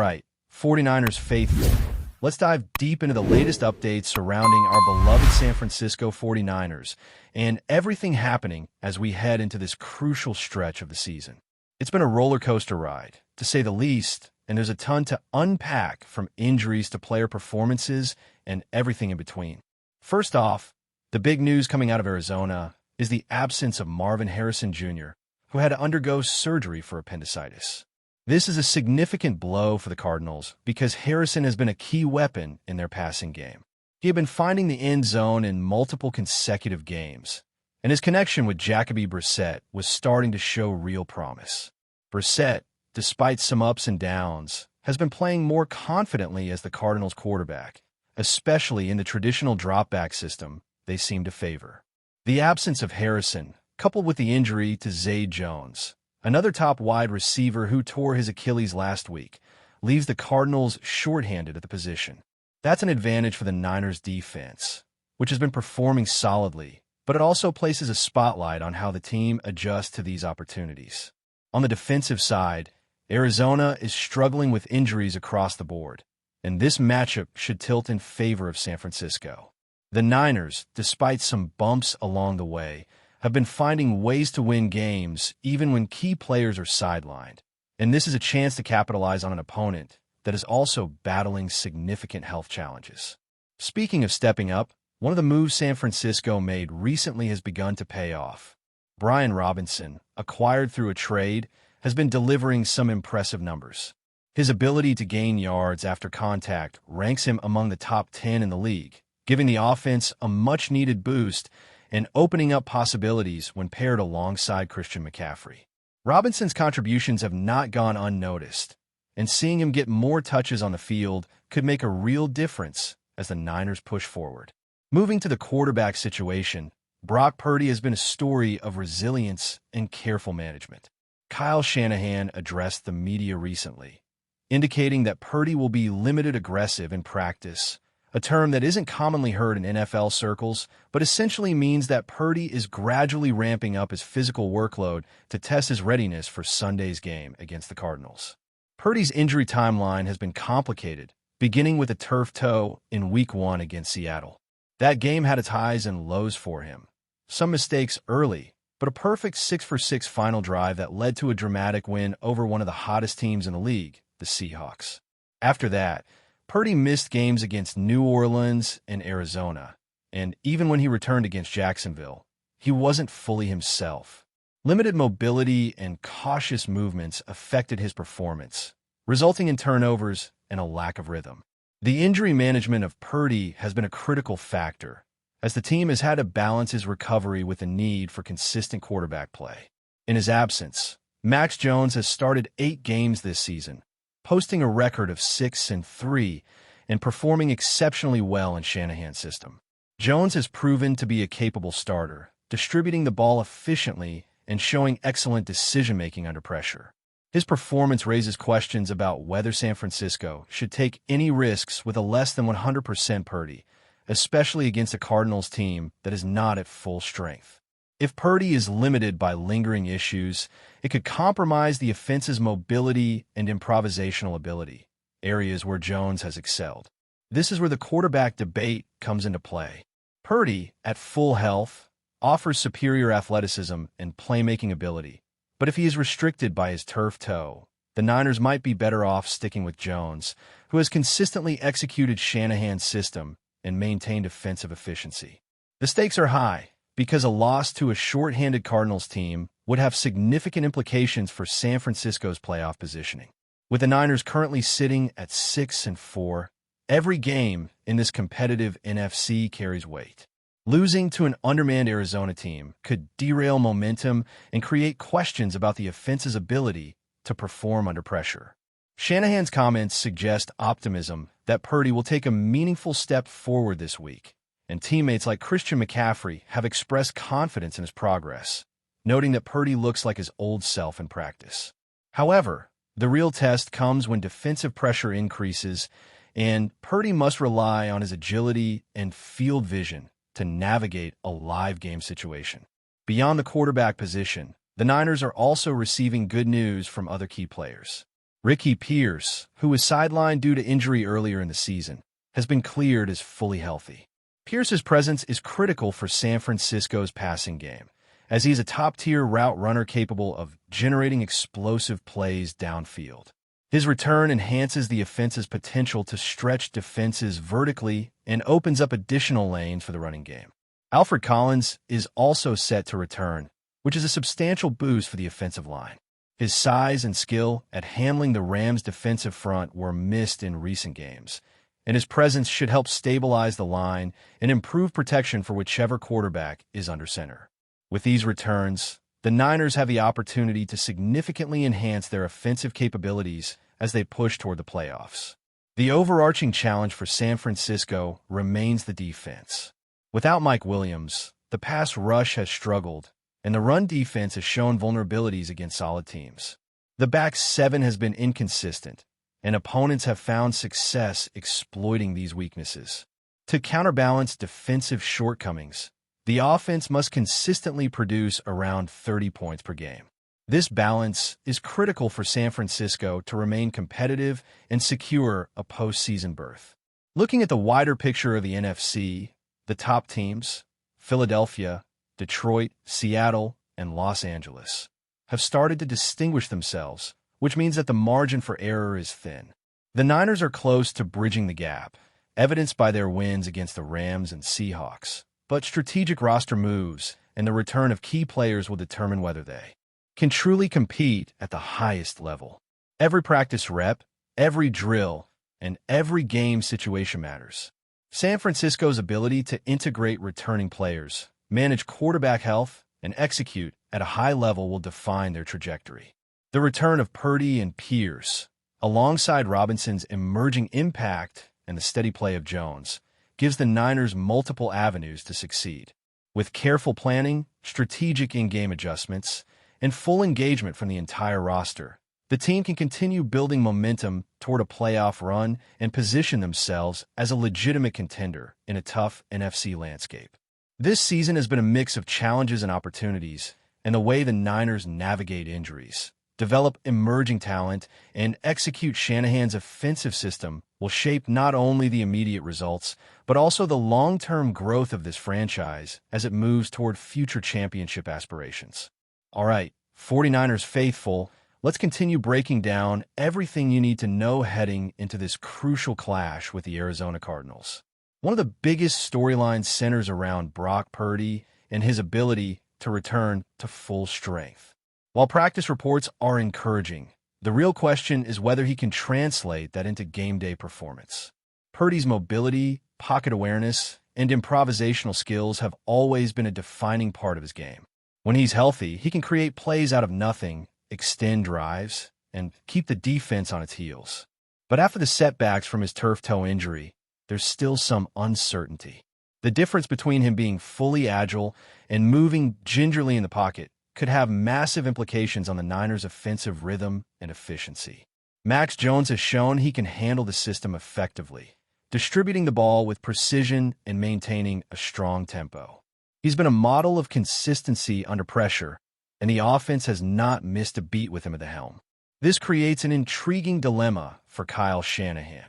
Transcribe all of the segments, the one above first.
right, 49ers faithful. Let's dive deep into the latest updates surrounding our beloved San Francisco 49ers and everything happening as we head into this crucial stretch of the season. It's been a roller coaster ride, to say the least, and there's a ton to unpack from injuries to player performances and everything in between. First off, the big news coming out of Arizona is the absence of Marvin Harrison Jr., who had to undergo surgery for appendicitis. This is a significant blow for the Cardinals because Harrison has been a key weapon in their passing game. He had been finding the end zone in multiple consecutive games, and his connection with Jacoby Brissett was starting to show real promise. Brissett, despite some ups and downs, has been playing more confidently as the Cardinals' quarterback, especially in the traditional drop-back system they seem to favor. The absence of Harrison, coupled with the injury to Zay Jones, another top wide receiver who tore his Achilles last week, leaves the Cardinals shorthanded at the position. That's an advantage for the Niners' defense, which has been performing solidly, but it also places a spotlight on how the team adjusts to these opportunities. On the defensive side, Arizona is struggling with injuries across the board, and this matchup should tilt in favor of San Francisco. The Niners, despite some bumps along the way, have been finding ways to win games even when key players are sidelined, and this is a chance to capitalize on an opponent that is also battling significant health challenges. Speaking of stepping up, one of the moves San Francisco made recently has begun to pay off. Brian Robinson, acquired through a trade, has been delivering some impressive numbers. His ability to gain yards after contact ranks him among the top 10 in the league, giving the offense a much-needed boost and opening up possibilities when paired alongside Christian McCaffrey. Robinson's contributions have not gone unnoticed, and seeing him get more touches on the field could make a real difference as the Niners push forward. Moving to the quarterback situation, Brock Purdy has been a story of resilience and careful management. Kyle Shanahan addressed the media recently, indicating that Purdy will be limited aggressive in practice, a term that isn't commonly heard in NFL circles, but essentially means that Purdy is gradually ramping up his physical workload to test his readiness for Sunday's game against the Cardinals. Purdy's injury timeline has been complicated, beginning with a turf toe in Week 1 against Seattle. That game had its highs and lows for him. Some mistakes early, but a perfect 6-for-6 final drive that led to a dramatic win over one of the hottest teams in the league, the Seahawks. After that, Purdy missed games against New Orleans and Arizona, and even when he returned against Jacksonville, he wasn't fully himself. Limited mobility and cautious movements affected his performance, resulting in turnovers and a lack of rhythm. The injury management of Purdy has been a critical factor, as the team has had to balance his recovery with the need for consistent quarterback play. In his absence, Max Jones has started 8 games this season, posting a record of 6-3 and performing exceptionally well in Shanahan's system. Jones has proven to be a capable starter, distributing the ball efficiently and showing excellent decision-making under pressure. His performance raises questions about whether San Francisco should take any risks with a less than 100% Purdy, especially against a Cardinals team that is not at full strength. If Purdy is limited by lingering issues, it could compromise the offense's mobility and improvisational ability, areas where Jones has excelled. This is where the quarterback debate comes into play. Purdy, at full health, offers superior athleticism and playmaking ability, but if he is restricted by his turf toe, the Niners might be better off sticking with Jones, who has consistently executed Shanahan's system and maintained offensive efficiency. The stakes are high, because a loss to a short-handed Cardinals team would have significant implications for San Francisco's playoff positioning. With the Niners currently sitting at 6-4, every game in this competitive NFC carries weight. Losing to an undermanned Arizona team could derail momentum and create questions about the offense's ability to perform under pressure. Shanahan's comments suggest optimism that Purdy will take a meaningful step forward this week, and teammates like Christian McCaffrey have expressed confidence in his progress, noting that Purdy looks like his old self in practice. However, the real test comes when defensive pressure increases, and Purdy must rely on his agility and field vision to navigate a live game situation. Beyond the quarterback position, the Niners are also receiving good news from other key players. Ricky Pierce, who was sidelined due to injury earlier in the season, has been cleared as fully healthy. Pierce's presence is critical for San Francisco's passing game, as he's a top-tier route runner capable of generating explosive plays downfield. His return enhances the offense's potential to stretch defenses vertically and opens up additional lanes for the running game. Alfred Collins is also set to return, which is a substantial boost for the offensive line. His size and skill at handling the Rams' defensive front were missed in recent games, and his presence should help stabilize the line and improve protection for whichever quarterback is under center. With these returns, the Niners have the opportunity to significantly enhance their offensive capabilities as they push toward the playoffs. The overarching challenge for San Francisco remains the defense. Without Mike Williams, the pass rush has struggled, and the run defense has shown vulnerabilities against solid teams. The back seven has been inconsistent, and opponents have found success exploiting these weaknesses. To counterbalance defensive shortcomings, the offense must consistently produce around 30 points per game. This balance is critical for San Francisco to remain competitive and secure a postseason berth. Looking at the wider picture of the NFC, the top teams, Philadelphia, Detroit, Seattle, and Los Angeles, have started to distinguish themselves, which means that the margin for error is thin. The Niners are close to bridging the gap, evidenced by their wins against the Rams and Seahawks. But strategic roster moves and the return of key players will determine whether they can truly compete at the highest level. Every practice rep, every drill, and every game situation matters. San Francisco's ability to integrate returning players, manage quarterback health, and execute at a high level will define their trajectory. The return of Purdy and Pierce, alongside Robinson's emerging impact and the steady play of Jones, gives the Niners multiple avenues to succeed. With careful planning, strategic in-game adjustments, and full engagement from the entire roster, the team can continue building momentum toward a playoff run and position themselves as a legitimate contender in a tough NFC landscape. This season has been a mix of challenges and opportunities, and the way the Niners navigate injuries, develop emerging talent, and execute Shanahan's offensive system will shape not only the immediate results, but also the long-term growth of this franchise as it moves toward future championship aspirations. All right, 49ers faithful, let's continue breaking down everything you need to know heading into this crucial clash with the Arizona Cardinals. One of the biggest storylines centers around Brock Purdy and his ability to return to full strength. While practice reports are encouraging, the real question is whether he can translate that into game day performance. Purdy's mobility, pocket awareness, and improvisational skills have always been a defining part of his game. When he's healthy, he can create plays out of nothing, extend drives, and keep the defense on its heels. But after the setbacks from his turf toe injury, there's still some uncertainty. The difference between him being fully agile and moving gingerly in the pocket could have massive implications on the Niners' offensive rhythm and efficiency. Max Jones has shown he can handle the system effectively, distributing the ball with precision and maintaining a strong tempo. He's been a model of consistency under pressure, and the offense has not missed a beat with him at the helm. This creates an intriguing dilemma for Kyle Shanahan.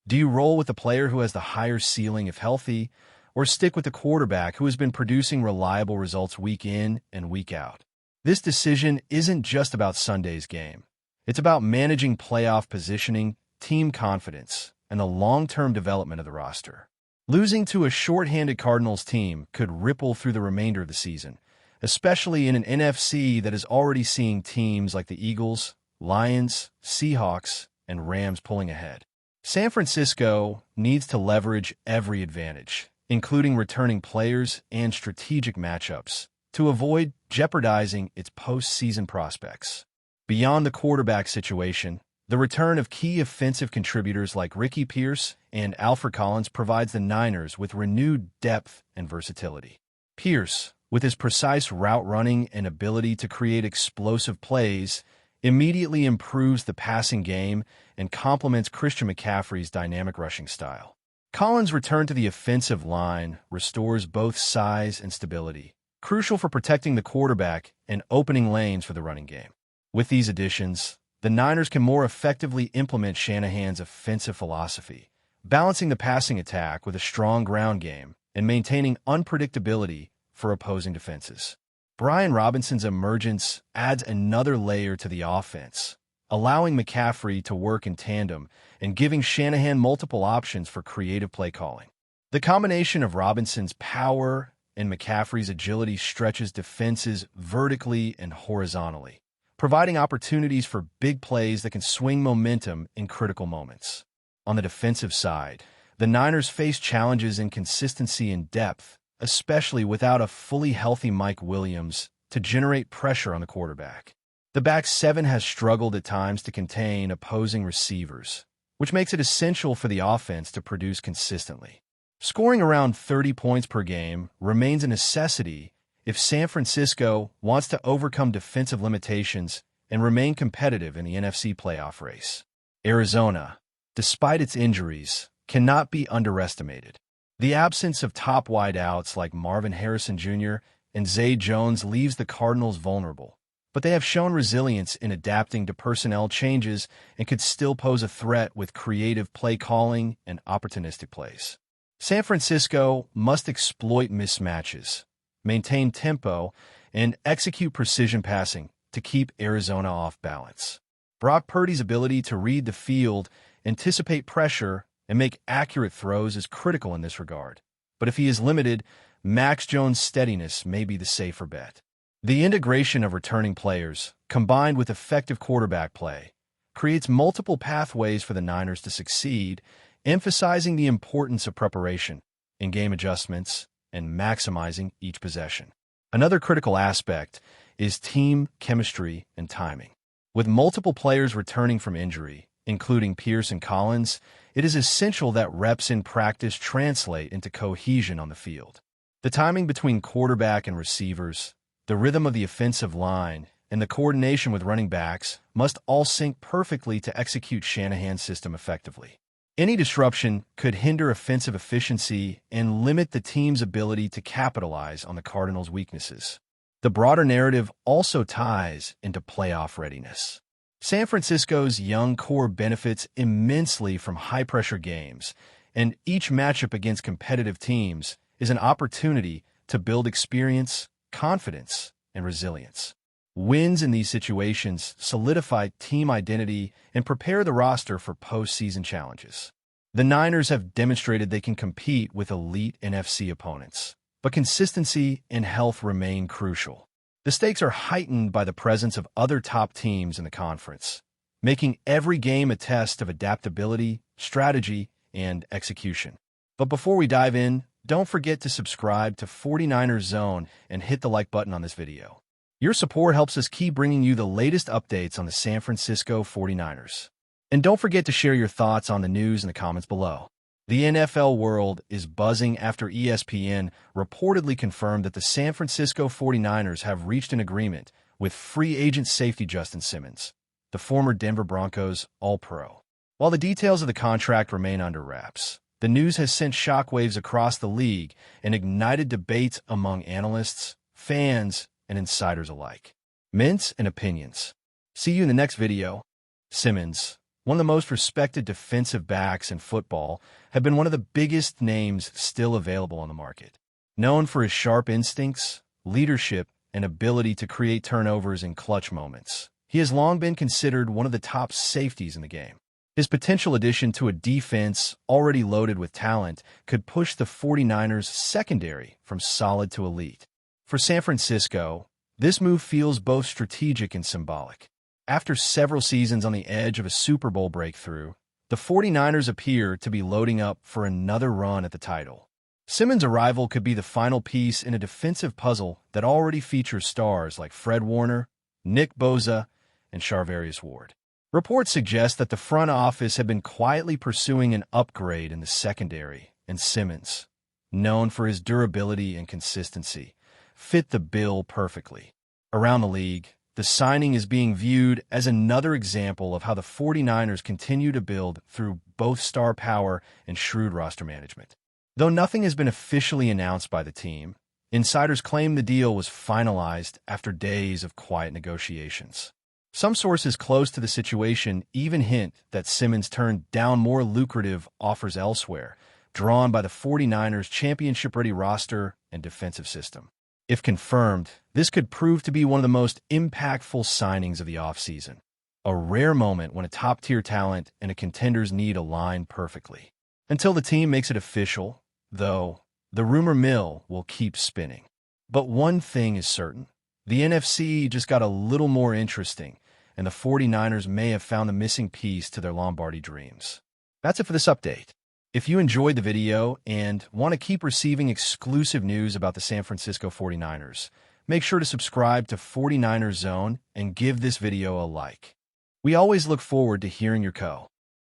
Do you roll with the player who has the higher ceiling if healthy, or stick with the quarterback who has been producing reliable results week in and week out? This decision isn't just about Sunday's game. It's about managing playoff positioning, team confidence, and the long-term development of the roster. Losing to a short-handed Cardinals team could ripple through the remainder of the season, especially in an NFC that is already seeing teams like the Eagles, Lions, Seahawks, and Rams pulling ahead. San Francisco needs to leverage every advantage, including returning players and strategic matchups, to avoid jeopardizing its postseason prospects. Beyond the quarterback situation, the return of key offensive contributors like Ricky Pierce and Alfred Collins provides the Niners with renewed depth and versatility. Pierce, with his precise route running and ability to create explosive plays, immediately improves the passing game and complements Christian McCaffrey's dynamic rushing style. Collins' return to the offensive line restores both size and stability, crucial for protecting the quarterback and opening lanes for the running game. With these additions, the Niners can more effectively implement Shanahan's offensive philosophy, balancing the passing attack with a strong ground game and maintaining unpredictability for opposing defenses. Brian Robinson's emergence adds another layer to the offense, allowing McCaffrey to work in tandem and giving Shanahan multiple options for creative play calling. The combination of Robinson's power and McCaffrey's agility stretches defenses vertically and horizontally, providing opportunities for big plays that can swing momentum in critical moments. On the defensive side, the Niners face challenges in consistency and depth, especially without a fully healthy Mike Williams to generate pressure on the quarterback. The back seven has struggled at times to contain opposing receivers, which makes it essential for the offense to produce consistently. Scoring around 30 points per game remains a necessity if San Francisco wants to overcome defensive limitations and remain competitive in the NFC playoff race. Arizona, despite its injuries, cannot be underestimated. The absence of top wideouts like Marvin Harrison Jr. and Zay Jones leaves the Cardinals vulnerable, but they have shown resilience in adapting to personnel changes and could still pose a threat with creative play calling and opportunistic plays. San Francisco must exploit mismatches, maintain tempo, and execute precision passing to keep Arizona off balance. Brock Purdy's ability to read the field, anticipate pressure, and make accurate throws is critical in this regard. But if he is limited, Max Jones' steadiness may be the safer bet. The integration of returning players, combined with effective quarterback play, creates multiple pathways for the Niners to succeed, emphasizing the importance of preparation, in-game adjustments, and maximizing each possession. Another critical aspect is team chemistry and timing. With multiple players returning from injury, including Pierce and Collins, it is essential that reps in practice translate into cohesion on the field. The timing between quarterback and receivers, the rhythm of the offensive line, and the coordination with running backs must all sync perfectly to execute Shanahan's system effectively. Any disruption could hinder offensive efficiency and limit the team's ability to capitalize on the Cardinals' weaknesses. The broader narrative also ties into playoff readiness. San Francisco's young core benefits immensely from high-pressure games, and each matchup against competitive teams is an opportunity to build experience, confidence, and resilience. Wins in these situations solidify team identity and prepare the roster for postseason challenges. The Niners have demonstrated they can compete with elite NFC opponents, but consistency and health remain crucial. The stakes are heightened by the presence of other top teams in the conference, making every game a test of adaptability, strategy, and execution. But before we dive in, don't forget to subscribe to 49ers Zone and hit the like button on this video. Your support helps us keep bringing you the latest updates on the San Francisco 49ers. And don't forget to share your thoughts on the news in the comments below. The NFL world is buzzing after ESPN reportedly confirmed that the San Francisco 49ers have reached an agreement with free agent safety Justin Simmons, the former Denver Broncos All-Pro. While the details of the contract remain under wraps, the news has sent shockwaves across the league and ignited debates among analysts, fans, and insiders alike. Mints and opinions. See you in the next video. Simmons, one of the most respected defensive backs in football, have been one of the biggest names still available on the market. Known for his sharp instincts, leadership, and ability to create turnovers in clutch moments, he has long been considered one of the top safeties in the game. His potential addition to a defense already loaded with talent could push the 49ers' secondary from solid to elite. For San Francisco, this move feels both strategic and symbolic. After several seasons on the edge of a Super Bowl breakthrough, the 49ers appear to be loading up for another run at the title. Simmons' arrival could be the final piece in a defensive puzzle that already features stars like Fred Warner, Nick Bosa, and Charvarius Ward. Reports suggest that the front office had been quietly pursuing an upgrade in the secondary, and Simmons, known for his durability and consistency, fit the bill perfectly. Around the league, the signing is being viewed as another example of how the 49ers continue to build through both star power and shrewd roster management. Though nothing has been officially announced by the team, insiders claim the deal was finalized after days of quiet negotiations. Some sources close to the situation even hint that Simmons turned down more lucrative offers elsewhere, drawn by the 49ers' championship-ready roster and defensive system. If confirmed, this could prove to be one of the most impactful signings of the offseason, a rare moment when a top-tier talent and a contender's need align perfectly. Until the team makes it official, though, the rumor mill will keep spinning. But one thing is certain. The NFC just got a little more interesting, and the 49ers may have found the missing piece to their Lombardi dreams. That's it for this update. If you enjoyed the video and want to keep receiving exclusive news about the San Francisco 49ers, make sure to subscribe to 49ers Zone and give this video a like. We always look forward to hearing your